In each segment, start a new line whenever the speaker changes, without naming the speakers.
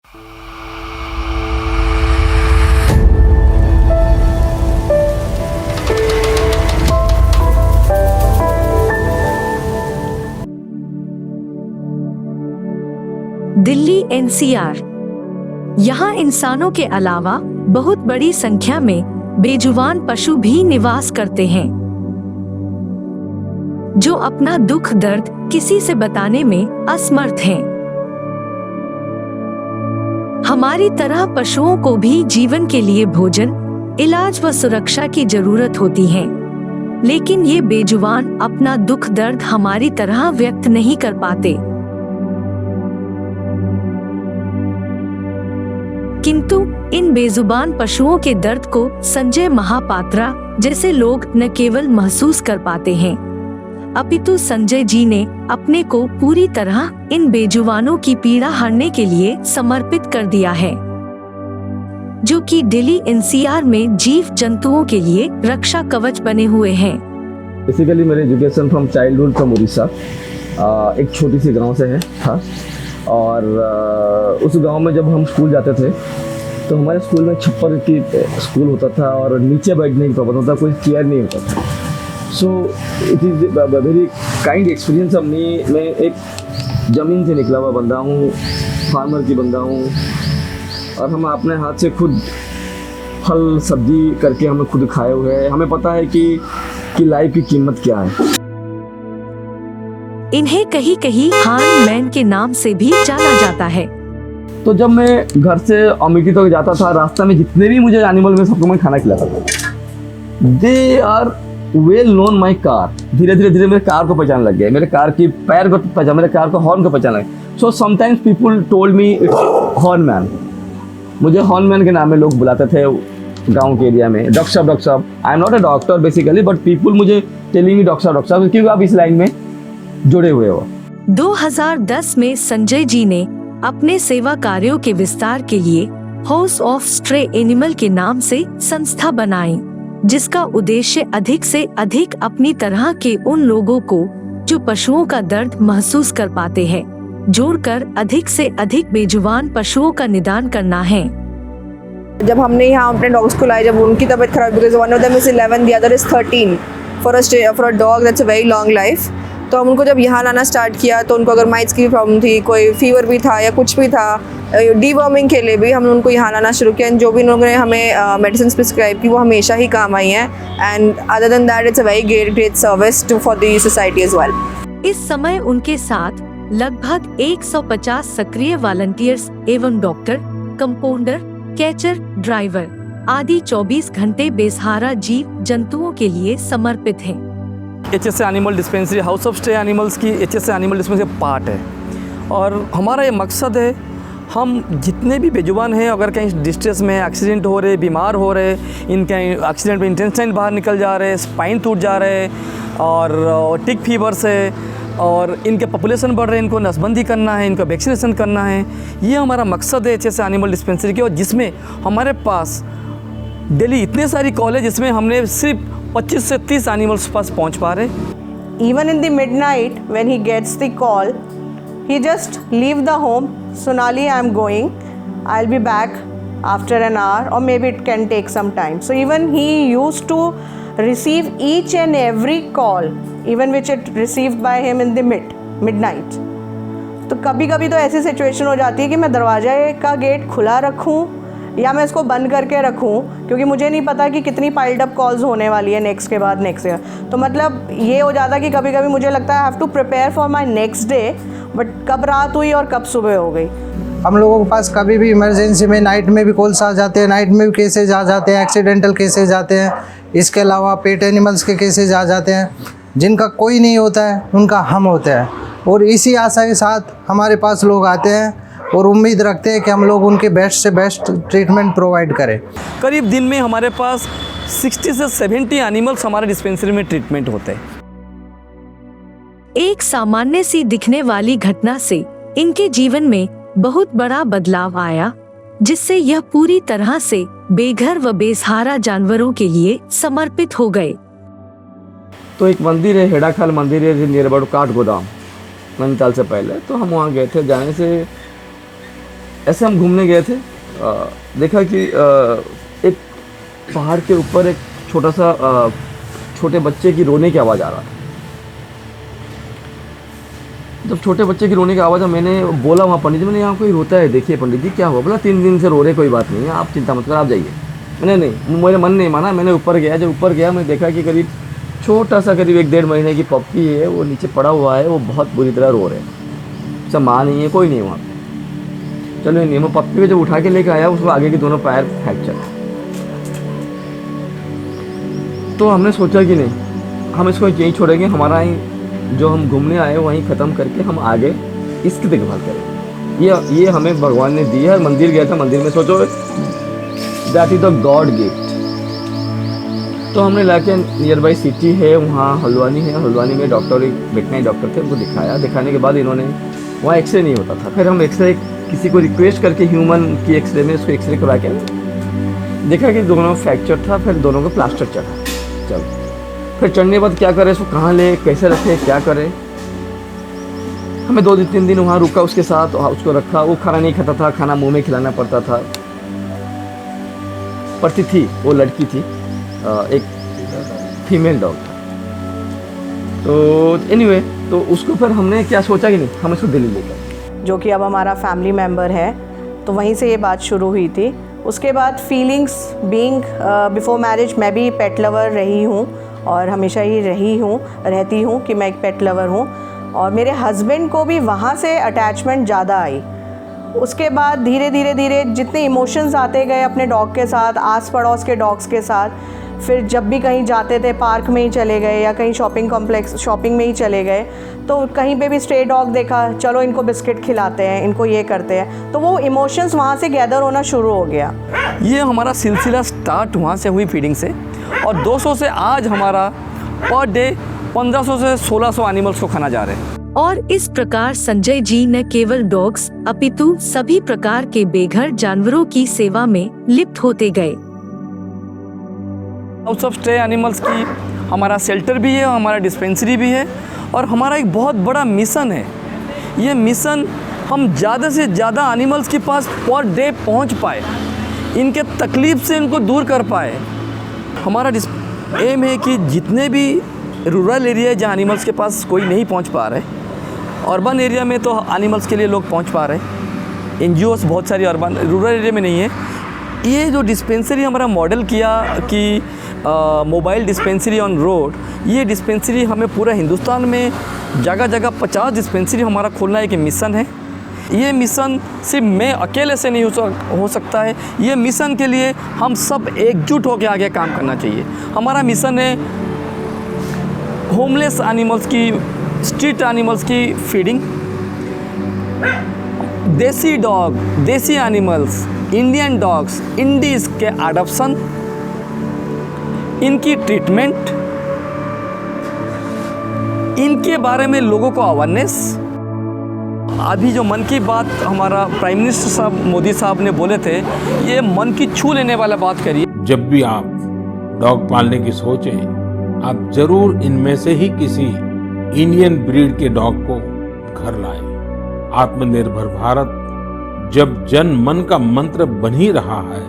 Delhi NCR. यहाँ इंसानों के अलावा बहुत बड़ी संख्या में बेजुबान पशु भी निवास करते हैं, जो अपना दुख दर्द किसी से बताने में असमर्थ हैं। हमारी तरह पशुओं को भी जीवन के लिए भोजन, इलाज व सुरक्षा की जरूरत होती है, लेकिन ये बेजुबान अपना दुख दर्द हमारी तरह व्यक्त नहीं कर पाते। किंतु इन बेजुबान पशुओं के दर्द को संजय महापात्रा जैसे लोग न केवल महसूस कर पाते हैं, अपितु संजय जी ने अपने को पूरी तरह इन बेजुबानों की पीड़ा हरने के लिए समर्पित कर दिया है, जो कि दिल्ली एनसीआर में जीव जंतुओं के लिए रक्षा कवच बने हुए हैं।
बेसिकली मेरी education from childhood from Orissa, एक छोटी सी गांव से है था। और उस गांव में जब हम स्कूल जाते थे तो हमारे स्कूल में छप्पर की स्कूल होता था और नीचे बैठने की प्रॉब्लम होता, कोई चेयर नहीं होता था। So it is very kind experience of me. मैं एक ज़मीन से निकला हुआ बंदा हूँ, फार्मर की बंदा हूँ, और हम अपने हाथ से खुद फल सब्जी करके हमें खुद खाए हुए हैं। हमें पता है कि लाइफ की कीमत क्या है।
इन्हें कहीं कहीं हार्न मैन के नाम से भी जाना जाता है।
तो जब मैं घर से अमेठी तक जाता था, रास्ता में जितने भी मुझे एनिमल में सबको मैं खाना खिलाता था। They are well known my car. धीरे धीरे मेरे कार को पहचान लग गया, मेरे कार की पैर को पहचान, मेरे कार को हॉर्न को पहचान लगे। So sometimes people told me it's horn man. मुझे हॉर्न मैन के नाम में लोग बुलाते थे गाँव के एरिया में। डॉक्टर साहब, I am not a doctor basically, but people मुझे टेलिंग मी डॉक्टर साहब, क्योंकि आप इस लाइन में जुड़े हुए हो।
2010 में संजय जी ने अपने सेवा कार्यों के विस्तार के लिए हाउस ऑफ स्ट्रे एनिमल के नाम से संस्था बनाई, जिसका उद्देश्य अधिक से अधिक अपनी तरह के उन लोगों को जो पशुओं का दर्द महसूस कर पाते हैं, जोड़कर अधिक से अधिक बेजुबान पशुओं का निदान करना है।
जब हमने यहाँ अपने डॉग्स को लाए, जब उनकी तबीयत खराब, because one of them is 11, the other is 13, for a dog that's a very long life. तो हम उनको जब यहाँ लाना स्टार्ट किया तो उनको अगर माइट्स की प्रॉब्लम थी, कोई फीवर भी था या कुछ भी था, डीवर्मिंग के लिए भी हमने उनको यहाँ लाना शुरू किया। जो भी लोगों ने हमें मेडिसिन प्रिस्क्राइब की वो हमेशा ही काम आई हैं। And other than that it's a very great service to for the society as well.
इस समय उनके साथ लगभग 150 सक्रिय वॉलंटियर्स एवं डॉक्टर, कंपाउंडर, कैचर, ड्राइवर आदि 24 घंटे बेसहारा जीव जंतुओं के लिए समर्पित हैं।
HSA animal dispensary house of stay animals की HSA एनिमल डिस्पेंसरी पार्ट है, और हमारा ये मकसद है हम जितने भी बेजुबान हैं, अगर कहीं डिस्ट्रेस में एक्सीडेंट हो रहे, बीमार हो रहे, इनके एक्सीडेंट में इंटेस्टाइन बाहर निकल जा रहे, स्पाइन टूट जा रहे, और टिक फीवर से, और इनके पॉपुलेशन बढ़ रहे हैं, इनको नसबंदी करना है, इनका वैक्सीनेशन करना है। ये हमारा मकसद है HSA एनिमल डिस्पेंसरी की, और जिसमें हमारे पास डेली इतने सारी कॉल है जिसमें हमने सिर्फ 25 से 30 एनिमल्स पास पहुंच पा रहे।
Even in the midnight when he gets the call, he just leave the home. Sonali, I am going. I'll be back after an hour, or maybe it can take some time. So even he used to receive each and every call, even which it received by him in the midnight. तो कभी कभी तो ऐसी situation हो जाती है कि मैं दरवाजे का गेट खुला रखूं या मैं इसको बंद करके रखूं, क्योंकि मुझे नहीं पता कि कितनी पाइल्ड अप कॉल्स होने वाली है नेक्स्ट के बाद नेक्स्ट। तो मतलब ये हो जाता कि कभी कभी मुझे लगता है I have to prepare for my next day, but कब रात हुई और कब सुबह हो गई।
हम लोगों के पास कभी भी इमरजेंसी में नाइट में भी कॉल्स आ जाते हैं, नाइट में भी केसेज आ जाते हैं, एक्सीडेंटल केसेज आते हैं। इसके अलावा पेट एनिमल्स के केसेज आ जाते हैं, जिनका कोई नहीं होता है उनका हम होता है। और इसी आशा के साथ हमारे पास लोग आते हैं और उम्मीद रखते हैं कि हम लोग उनके बेस्ट से बेस्ट ट्रीटमेंट प्रोवाइड करें।
करीब दिन में हमारे पास 60 से 70 एनिमल्स हमारे डिस्पेंसरी में ट्रीटमेंट होते हैं।
एक सामान्य सी दिखने वाली घटना से इनके जीवन में बहुत बड़ा बदलाव आया, जिससे यह पूरी तरह से बेघर व बेसहारा जानवरों के लिए समर्पित हो गए।
तो एक मंदिर है, हेड़ाखाल मंदिर है नियर अबाउट काठगोदाम, नैनीताल से पहले। तो हम वहाँ गए थे। जाने से ऐसे हम घूमने गए थे, देखा कि एक पहाड़ के ऊपर एक छोटा सा छोटे बच्चे की रोने की आवाज़ आ रहा था। जब छोटे बच्चे की रोने की आवाज़, मैंने बोला वहाँ पंडित जी, मैंने यहाँ कोई रोता है, देखिए पंडित जी क्या हुआ? बोला 3 दिन से रो रहे, कोई बात नहीं है, आप चिंता मत करो, आप जाइए। मैंने नहीं, मेरे मन नहीं माना, मैंने ऊपर गया। जब ऊपर गया मैं देखा कि करीब छोटा सा करीब 1-1.5 महीने की पप्पी है, वो नीचे पड़ा हुआ है, वो बहुत बुरी तरह रो रहे हैं। सब माँ नहीं है, कोई नहीं है वहाँ पे। चलो नहीं, मैं पप्पी को जब उठा के लेकर आया, उसको आगे के दोनों पैर फ्रैक्चर। तो हमने सोचा कि नहीं, हम इसको यहीं छोड़ेंगे, हमारा ही जो हम घूमने आए वहीं ख़त्म करके हम आगे इसकी देखभाल करेंगे। ये हमें भगवान ने दी है। मंदिर गया था, मंदिर में सोचो that is the God gift. तो हमने लाके नियर बाई सिटी है, वहाँ हल्द्वानी है, हल्द्वानी में डॉक्टर, एक वेटनरी डॉक्टर थे, उनको दिखाया। दिखाने के बाद इन्होंने, वहाँ एक्सरे नहीं होता था, फिर हम एक्सरे किसी को रिक्वेस्ट करके ह्यूमन की एक्सरे में उसको एक्सरे करवा के देखा कि दोनों फ्रैक्चर था। फिर दोनों को प्लास्टर चढ़ा। चलो फिर चढ़ने के बाद क्या करें, उसको कहाँ ले, कैसे रखें, क्या करें। हमें 2-3 दिन वहाँ रुका उसके साथ, उसको रखा। वो खाना नहीं खाता था, खाना मुंह में खिलाना पड़ता था। पड़ती थी, वो लड़की थी, एक फीमेल डॉग था। तो एनीवे, तो उसको फिर हमने क्या सोचा कि नहीं, हम इसको दिल्ली लेकर,
जो कि अब हमारा फैमिली मेम्बर है। तो वहीं से ये बात शुरू हुई थी। उसके बाद फीलिंग्स बीइंग बिफोर मैरिज, मैं भी पेट लवर रही हूँ और हमेशा ही रहती हूँ कि मैं एक पेट लवर हूँ। और मेरे हस्बैंड को भी वहाँ से अटैचमेंट ज़्यादा आई। उसके बाद धीरे धीरे जितने इमोशंस आते गए अपने डॉग के साथ, आस पड़ोस के डॉग्स के साथ, फिर जब भी कहीं जाते थे, पार्क में ही चले गए या कहीं शॉपिंग में ही चले गए, तो कहीं पे भी स्ट्रे डॉग देखा, चलो इनको बिस्किट खिलाते हैं, इनको ये करते हैं। तो वो इमोशंस वहाँ से गैदर होना शुरू हो गया।
ये हमारा सिलसिला स्टार्ट वहाँ से हुई फीडिंग से, और 200 से आज हमारा पर डे 1500 से 1600 एनिमल्स को खाना जा रहे हैं।
और इस प्रकार संजय जी न केवल डॉग्स अपितु सभी प्रकार के बेघर जानवरों की सेवा में लिप्त होते गए।
हाउस ऑफ स्टे एनिमल्स की हमारा शेल्टर भी है, हमारा डिस्पेंसरी भी है, और हमारा एक बहुत बड़ा मिशन है। ये मिशन हम ज़्यादा से ज़्यादा एनिमल्स के पास पर डे पहुंच पाए, इनके तकलीफ़ से इनको दूर कर पाए। हमारा एम है कि जितने भी रूरल एरिया है जहाँ एनिमल्स के पास कोई नहीं पहुंच पा रहे, अर्बन एरिया में तो एनिमल्स के लिए लोग पहुंच पा रहे। एनजीओस बहुत सारी अर्बन, रूरल एरिया में नहीं है। ये जो डिस्पेंसरी हमारा मॉडल किया कि मोबाइल डिस्पेंसरी ऑन रोड, ये डिस्पेंसरी हमें पूरा हिंदुस्तान में जगह जगह 50 डिस्पेंसरी हमारा खोलना एक मिशन है। ये मिशन सिर्फ मैं अकेले से नहीं हो सकता है। ये मिशन के लिए हम सब एकजुट होकर आगे काम करना चाहिए। हमारा मिशन है होमलेस एनिमल्स की, स्ट्रीट एनिमल्स की फीडिंग, देसी डॉग, देसी एनिमल्स, इंडियन डॉग्स, इंडीज़ के अडॉप्शन, इनकी ट्रीटमेंट, इनके बारे में लोगों को अवेयरनेस। अभी जो मन की बात हमारा प्राइम मिनिस्टर साहब मोदी साहब ने बोले थे, ये मन की छू लेने वाला बात करिए।
जब भी आप डॉग पालने की सोचें, आप जरूर इनमें से ही किसी इंडियन ब्रीड के डॉग को घर लाएं। आत्मनिर्भर भारत जब जन मन का मंत्र बन ही रहा है,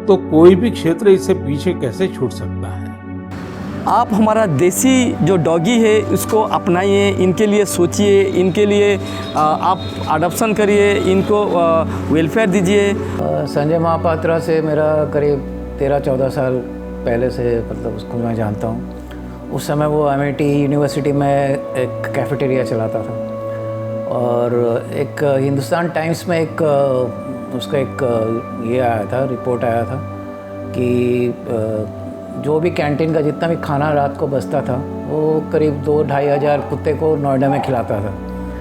तो कोई भी क्षेत्र इससे पीछे कैसे छूट सकता है।
आप हमारा देसी जो डॉगी है उसको अपनाइए, इनके लिए सोचिए, इनके लिए आप अडॉप्शन करिए, इनको वेलफेयर दीजिए।
संजय महापात्रा से मेरा करीब 13-14 साल पहले से मतलब उसको मैं जानता हूँ। उस समय वो MIT यूनिवर्सिटी में एक कैफेटेरिया चलाता था, और एक हिंदुस्तान टाइम्स में एक उसका एक ये आया था, रिपोर्ट आया था कि जो भी कैंटीन का जितना भी खाना रात को बचता था, वो करीब 2-2.5 हज़ार कुत्ते को नोएडा में खिलाता था।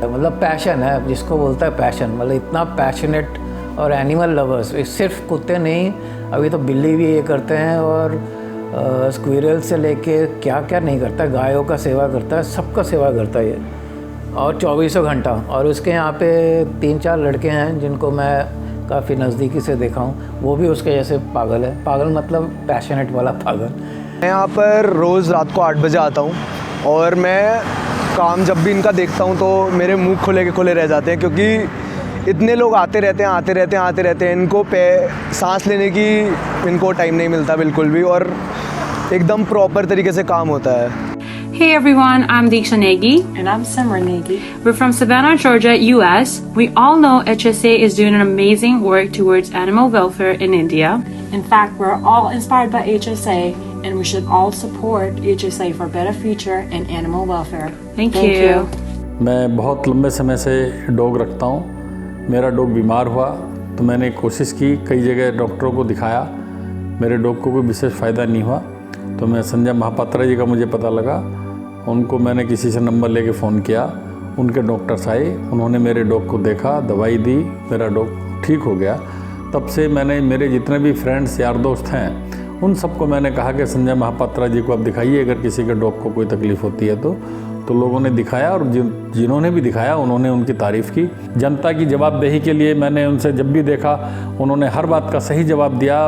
मतलब पैशन है, जिसको बोलता है पैशन, मतलब इतना पैशनेट। और एनिमल लवर्स, सिर्फ कुत्ते नहीं, अभी तो बिल्ली भी ये करते हैं, और स्क्विरल से लेके क्या क्या नहीं करता, गायों का सेवा करता है, सबका सेवा करता है ये, और 24 घंटा। और उसके यहाँ पे 3-4 लड़के हैं जिनको मैं काफ़ी नज़दीकी से देखा हूँ, वो भी उसके जैसे पागल है। पागल मतलब पैशनेट वाला पागल।
मैं यहाँ पर रोज़ रात को 8 बजे आता हूँ, और मैं काम जब भी इनका देखता हूँ तो मेरे मुंह खुले के खुले रह जाते हैं, क्योंकि इतने लोग आते रहते हैं इनको सांस लेने की इनको टाइम नहीं मिलता बिल्कुल भी, और एकदम प्रॉपर तरीके से काम होता है।
Hey everyone, I'm Diksha Negi. And I'm Simran Negi. We're from Savannah, Georgia, US. We all know HSA is doing an amazing work towards animal welfare in India.
In fact, we're all inspired by HSA and we should all support HSA for better future and animal welfare.
Thank you.
मैं बहुत लंबे समय से dog रखता हूँ। मेरा dog बीमार हुआ तो मैंने कोशिश की, कई जगह डॉक्टरों को दिखाया, मेरे डॉग को कोई विशेष फ़ायदा नहीं हुआ। तो मैं संजय महापात्रा जी का मुझे पता लगा, उनको मैंने किसी से नंबर लेके फ़ोन किया, उनके डॉक्टर्स आए, उन्होंने मेरे डॉग को देखा, दवाई दी, मेरा डॉग ठीक हो गया। तब से मैंने मेरे जितने भी फ्रेंड्स यार दोस्त हैं उन सबको मैंने कहा कि संजय महापात्रा जी को आप दिखाइए, अगर किसी के डॉग को कोई तकलीफ़ होती है तो लोगों ने दिखाया, और जिन्होंने भी दिखाया उन्होंने उनकी तारीफ़ की। जनता की जवाबदेही के लिए मैंने उनसे जब भी देखा उन्होंने हर बात का सही जवाब दिया,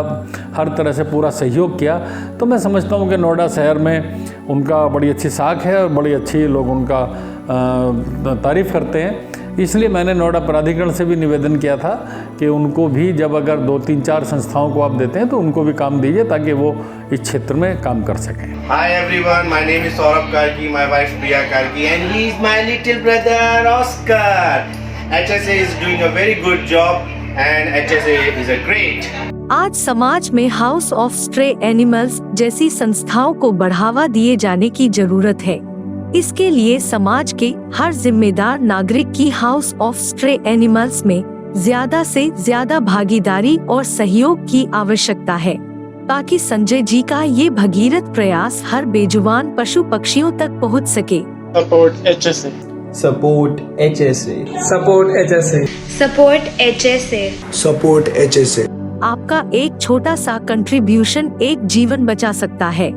हर तरह से पूरा सहयोग किया। तो मैं समझता हूँ कि नोएडा शहर में उनका बड़ी अच्छी साख है और बड़ी अच्छी लोग उनका तारीफ़ करते हैं। इसलिए मैंने नोएडा प्राधिकरण से भी निवेदन किया था कि उनको भी जब अगर 2-3-4 संस्थाओं को आप देते हैं तो उनको भी काम दीजिए ताकि वो इस क्षेत्र में काम कर सकें।
Hi everyone, my name is Saurabh Karki, my wife Priya Karki, and he is my little brother Oscar. HSA is doing a very good job and HSA is a great.
आज समाज में हाउस ऑफ स्ट्रे एनिमल्स जैसी संस्थाओं को बढ़ावा दिए जाने की जरूरत है। इसके लिए समाज के हर जिम्मेदार नागरिक की हाउस ऑफ स्ट्रे एनिमल्स में ज्यादा से ज्यादा भागीदारी और सहयोग की आवश्यकता है, ताकि संजय जी का ये भगीरथ प्रयास हर बेजुबान पशु पक्षियों तक पहुंच सके।
Support HSA.
Support HSA.
Support HSA.
Support HSA.
Support HSA.
आपका एक छोटा सा कंट्रीब्यूशन एक जीवन बचा सकता है।